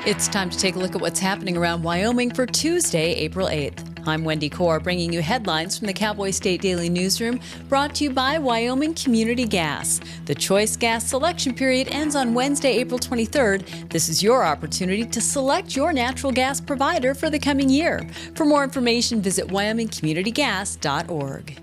It's time to take a look at what's happening around Wyoming for Tuesday, April 8th. I'm Wendy Corr, bringing you headlines from the Cowboy State Daily newsroom, brought to you by Wyoming Community Gas. The choice gas selection period ends on Wednesday, April 23rd. This is your opportunity to select your natural gas provider for the coming year. For more information, visit wyomingcommunitygas.org.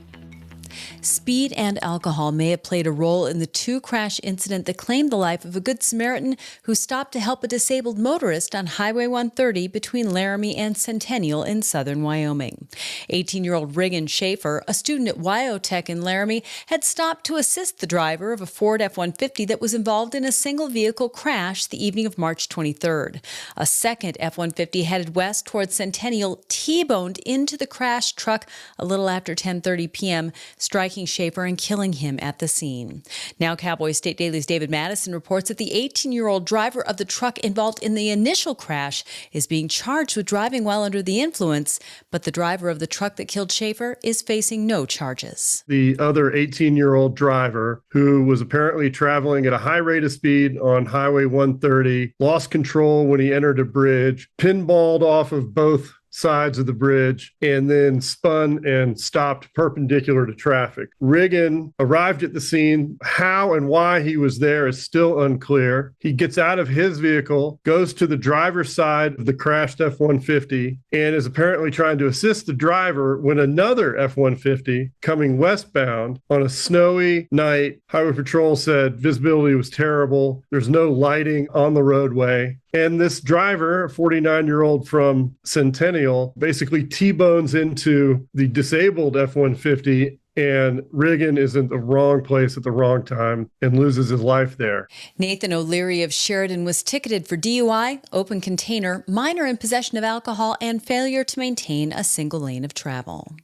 Speed and alcohol may have played a role in the two-crash incident that claimed the life of a Good Samaritan who stopped to help a disabled motorist on Highway 130 between Laramie and Centennial in southern Wyoming. 18-year-old Regan Schaefer, a student at WyoTech in Laramie, had stopped to assist the driver of a Ford F-150 that was involved in a single-vehicle crash the evening of March 23rd. A second F-150 headed west toward Centennial T-boned into the crashed truck a little after 10:30 p.m., striking Schaefer and killing him at the scene. Now, Cowboy State Daily's David Madison reports that the 18-year-old driver of the truck involved in the initial crash is being charged with driving while under the influence, but the driver of the truck that killed Schaefer is facing no charges. The other 18-year-old driver, who was apparently traveling at a high rate of speed on Highway 130, lost control when he entered a bridge, pinballed off of both sides of the bridge, and then spun and stopped perpendicular to traffic. Regan arrived at the scene. How and why he was there is still unclear. He gets out of his vehicle, goes to the driver's side of the crashed F-150, and is apparently trying to assist the driver when another F-150 coming westbound on a snowy night. Highway Patrol said visibility was terrible. There's no lighting on the roadway. And this driver, a 49-year-old from Centennial, basically T-bones into the disabled F-150, and Regan is in the wrong place at the wrong time and loses his life there. Nathan O'Leary of Sheridan was ticketed for DUI, open container, minor in possession of alcohol, and failure to maintain a single lane of travel.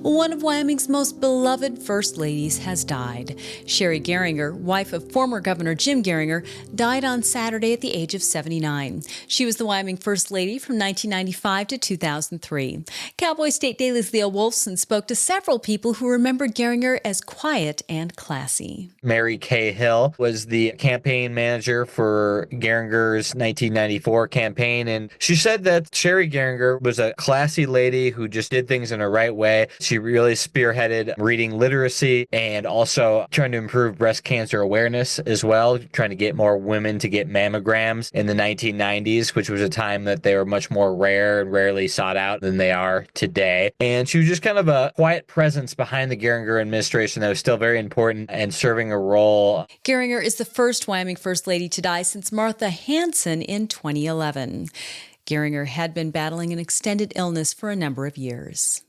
One of Wyoming's most beloved first ladies has died. Sherry Garinger, wife of former Governor Jim Garinger, died on Saturday at the age of 79. She was the Wyoming First Lady from 1995 to 2003. Cowboy State Daily's Leah Wolfson spoke to several people who remembered Garinger as quiet and classy. Mary Kay Hill was the campaign manager for Garinger's 1994 campaign, and she said that Sherry Garinger was a classy lady who just did things in a right way. She really spearheaded reading literacy and also trying to improve breast cancer awareness as well, trying to get more women to get mammograms in the 1990s, which was a time that they were much more rare and rarely sought out than they are today. And she was just kind of a quiet presence behind the Garinger administration that was still very important and serving a role. Garinger is the first Wyoming First Lady to die since Martha Hansen in 2011. Garinger had been battling an extended illness for a number of years.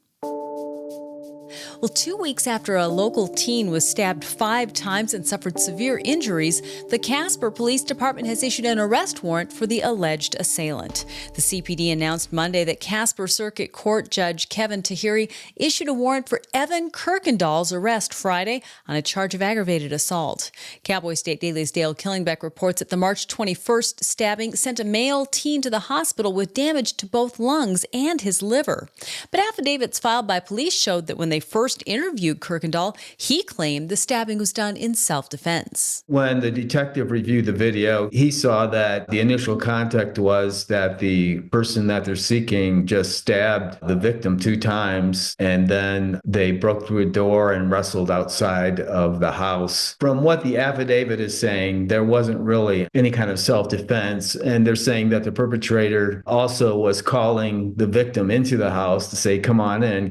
Well, 2 weeks after a local teen was stabbed 5 times and suffered severe injuries, the Casper Police Department has issued an arrest warrant for the alleged assailant. The CPD announced Monday that Casper Circuit Court Judge Kevin Tahiri issued a warrant for Evan Kirkendall's arrest Friday on a charge of aggravated assault. Cowboy State Daily's Dale Killingbeck reports that the March 21st stabbing sent a male teen to the hospital with damage to both lungs and his liver. But affidavits filed by police showed that when they first interviewed Kirkendall, he claimed the stabbing was done in self-defense. When the detective reviewed the video, he saw that the initial contact was that the person that they're seeking just stabbed the victim 2 times, and then they broke through a door and wrestled outside of the house. From what the affidavit is saying, there wasn't really any kind of self-defense, and they're saying that the perpetrator also was calling the victim into the house to say, come on in,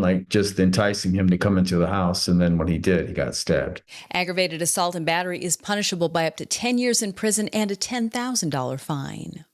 like just enticing him to come into the house, and then when he did, he got stabbed. Aggravated assault and battery is punishable by up to 10 years in prison and a $10,000 fine.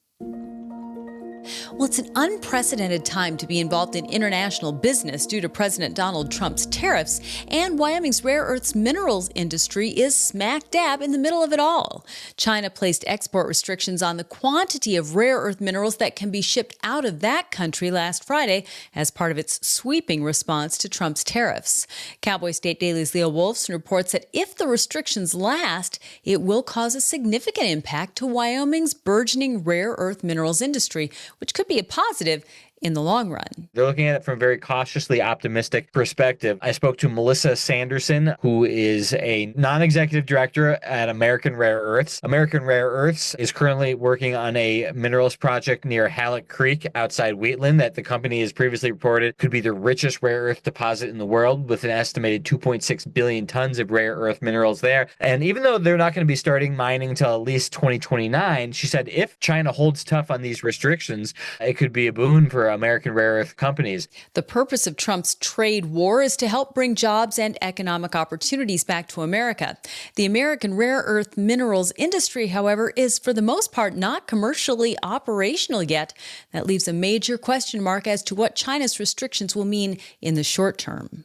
Well, it's an unprecedented time to be involved in international business due to President Donald Trump's tariffs, and Wyoming's rare earths minerals industry is smack dab in the middle of it all. China placed export restrictions on the quantity of rare earth minerals that can be shipped out of that country last Friday as part of its sweeping response to Trump's tariffs. Cowboy State Daily's Leah Wolfson reports that if the restrictions last, it will cause a significant impact to Wyoming's burgeoning rare earth minerals industry, which could be a positive in the long run. They're looking at it from a very cautiously optimistic perspective. I spoke to Melissa Sanderson, who is a non-executive director at American Rare Earths. American Rare Earths is currently working on a minerals project near Halleck Creek outside Wheatland that the company has previously reported could be the richest rare earth deposit in the world, with an estimated 2.6 billion tons of rare earth minerals there. And even though they're not going to be starting mining until at least 2029, she said if China holds tough on these restrictions, it could be a boon for American rare earth companies. The purpose of Trump's trade war is to help bring jobs and economic opportunities back to America. The American rare earth minerals industry, however, is for the most part not commercially operational yet. That leaves a major question mark as to what China's restrictions will mean in the short term.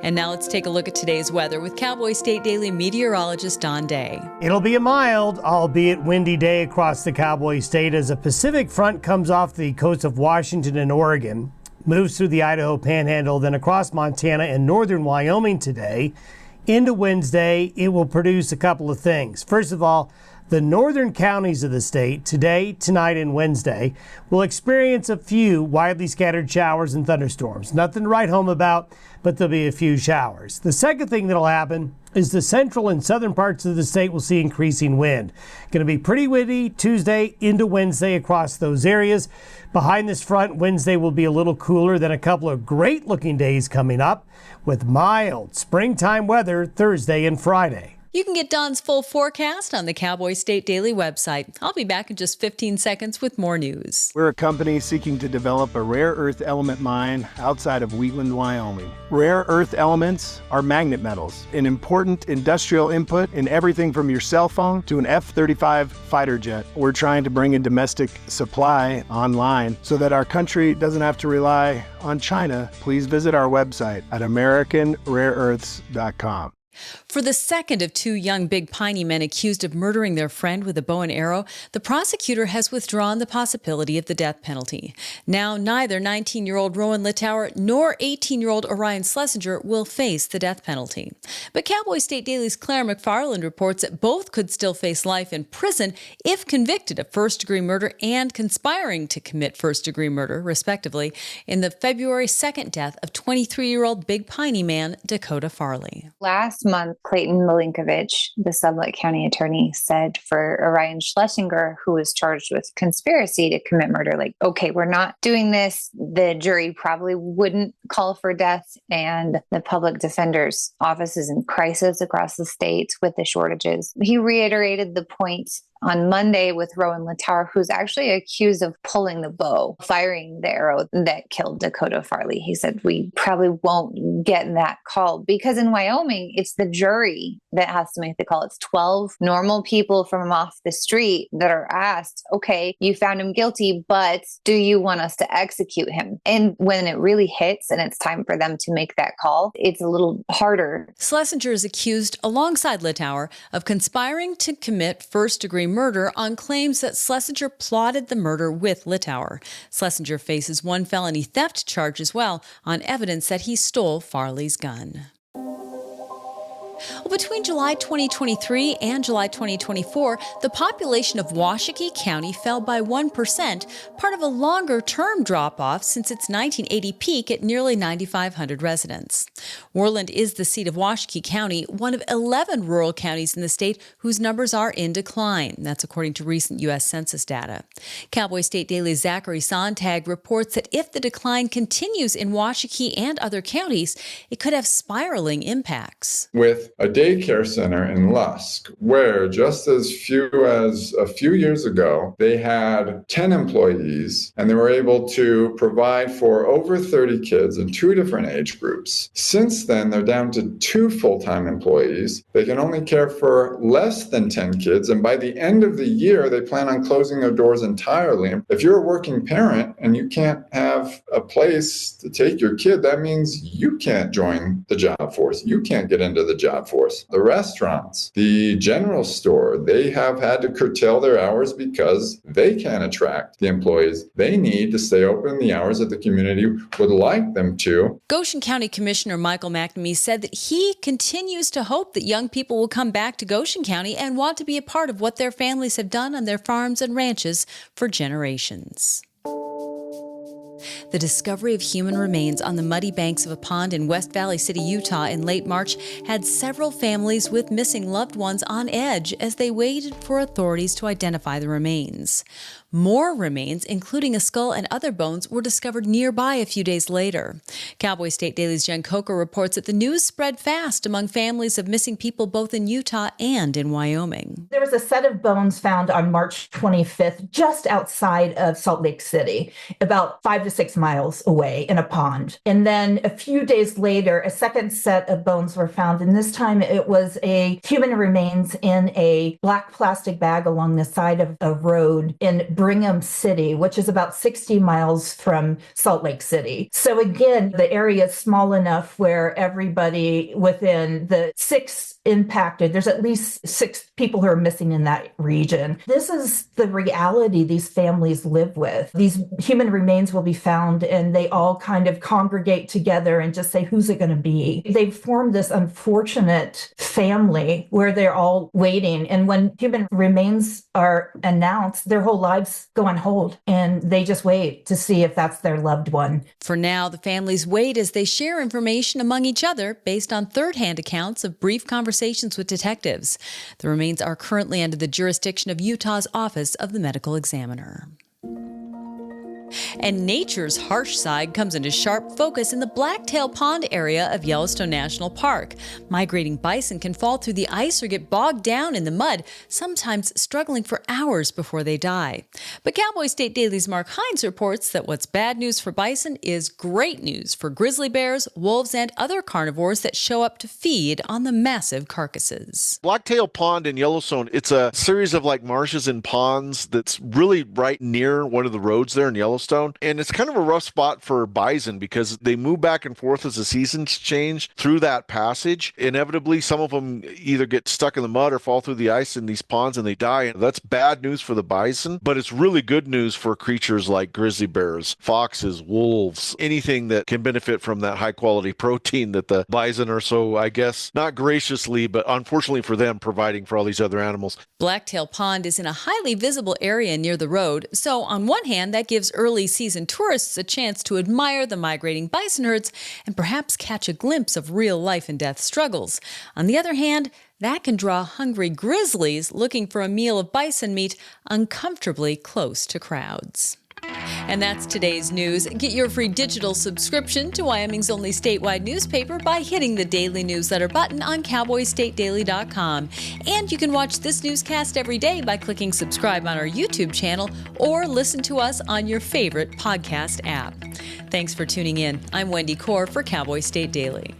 And now let's take a look at today's weather with Cowboy State Daily meteorologist Don Day. It'll be a mild, albeit windy day across the Cowboy State as a Pacific front comes off the coast of Washington and Oregon, moves through the Idaho Panhandle, then across Montana and northern Wyoming today. Into Wednesday, it will produce a couple of things. First of all, the northern counties of the state today, tonight, and Wednesday will experience a few widely scattered showers and thunderstorms. Nothing to write home about, but there'll be a few showers. The second thing that'll happen is the central and southern parts of the state will see increasing wind. Going to be pretty windy Tuesday into Wednesday across those areas. Behind this front, Wednesday will be a little cooler than a couple of great looking days coming up with mild springtime weather Thursday and Friday. You can get Don's full forecast on the Cowboy State Daily website. I'll be back in just 15 seconds with more news. We're a company seeking to develop a rare earth element mine outside of Wheatland, Wyoming. Rare earth elements are magnet metals, an important industrial input in everything from your cell phone to an F-35 fighter jet. We're trying to bring a domestic supply online so that our country doesn't have to rely on China. Please visit our website at AmericanRareEarths.com. For the second of two young Big Piney men accused of murdering their friend with a bow and arrow, the prosecutor has withdrawn the possibility of the death penalty. Now, neither 19-year-old Rowan Littauer nor 18-year-old Orion Schlesinger will face the death penalty. But Cowboy State Daily's Claire McFarland reports that both could still face life in prison if convicted of first-degree murder and conspiring to commit first-degree murder, respectively, in the February 2nd death of 23-year-old Big Piney man Dakota Farley. Last month, Clayton Milinkovich, the Sublette County attorney, said for Orion Schlesinger, who was charged with conspiracy to commit murder, like, okay, we're not doing this. The jury probably wouldn't call for death, and the public defender's office is in crisis across the state with the shortages. He reiterated the point on Monday with Rowan Littauer, who's actually accused of pulling the bow, firing the arrow that killed Dakota Farley. He said, we probably won't get that call because in Wyoming, it's the jury that has to make the call. It's 12 normal people from off the street that are asked, okay, you found him guilty, but do you want us to execute him? And when it really hits and it's time for them to make that call, it's a little harder. Schlesinger is accused, alongside Littauer, of conspiring to commit first-degree murder on claims that Schlesinger plotted the murder with Littauer. Schlesinger faces one felony theft charge as well on evidence that he stole Farley's gun. Well, between July 2023 and July 2024, the population of Washakie County fell by 1%, part of a longer-term drop-off since its 1980 peak at nearly 9,500 residents. Worland is the seat of Washakie County, one of 11 rural counties in the state whose numbers are in decline. That's according to recent U.S. Census data. Cowboy State Daily's Zachary Sontag reports that if the decline continues in Washakie and other counties, it could have spiraling impacts. With a daycare center in Lusk, where just as few as a few years ago, they had 10 employees and they were able to provide for over 30 kids in 2 different age groups. Since then, they're down to 2 full-time employees. They can only care for less than 10 kids, and by the end of the year, they plan on closing their doors entirely. If you're a working parent and you can't have a place to take your kid, that means you can't join the job force. You can't get into the job force. The restaurants, the general store, they have had to curtail their hours because they can't attract the employees they need to stay open the hours that the community would like them to. Goshen County Commissioner Michael McNamee said that he continues to hope that young people will come back to Goshen County and want to be a part of what their families have done on their farms and ranches for generations. The discovery of human remains on the muddy banks of a pond in West Valley City, Utah in late March had several families with missing loved ones on edge as they waited for authorities to identify the remains. More remains, including a skull and other bones, were discovered nearby a few days later. Cowboy State Daily's Jen Coker reports that the news spread fast among families of missing people both in Utah and in Wyoming. There was a set of bones found on March 25th just outside of Salt Lake City, about 5 to 6 miles away in a pond. And then a few days later, a second set of bones were found, and this time it was a human remains in a black plastic bag along the side of a road in Brigham City, which is about 60 miles from Salt Lake City. So again, the area is small enough where everybody within the 6 impacted, there's at least 6 people who are missing in that region. This is the reality these families live with. These human remains will be found and they all kind of congregate together and just say, who's it going to be? They've formed this unfortunate family where they're all waiting. And when human remains are announced, their whole lives go on hold and they just wait to see if that's their loved one. For now, the families wait as they share information among each other based on third-hand accounts of brief conversations with detectives. The remains are currently under the jurisdiction of Utah's Office of the Medical Examiner. And nature's harsh side comes into sharp focus in the Blacktail Pond area of Yellowstone National Park. Migrating bison can fall through the ice or get bogged down in the mud, sometimes struggling for hours before they die. But Cowboy State Daily's Mark Hines reports that what's bad news for bison is great news for grizzly bears, wolves, and other carnivores that show up to feed on the massive carcasses. Blacktail Pond in Yellowstone, it's a series of marshes and ponds that's really right near one of the roads there in Yellowstone. And it's kind of a rough spot for bison because they move back and forth as the seasons change through that passage. Inevitably, some of them either get stuck in the mud or fall through the ice in these ponds and they die. And that's bad news for the bison, but it's really good news for creatures like grizzly bears, foxes, wolves, anything that can benefit from that high quality protein that the bison are so, I guess, not graciously, but unfortunately for them, providing for all these other animals. Blacktail Pond is in a highly visible area near the road. So on one hand, that gives early season tourists a chance to admire the migrating bison herds and perhaps catch a glimpse of real life and death struggles. On the other hand, that can draw hungry grizzlies looking for a meal of bison meat uncomfortably close to crowds. And that's today's news. Get your free digital subscription to Wyoming's only statewide newspaper by hitting the daily newsletter button on cowboystatedaily.com. And you can watch this newscast every day by clicking subscribe on our YouTube channel or listen to us on your favorite podcast app. Thanks for tuning in. I'm Wendy Corr for Cowboy State Daily.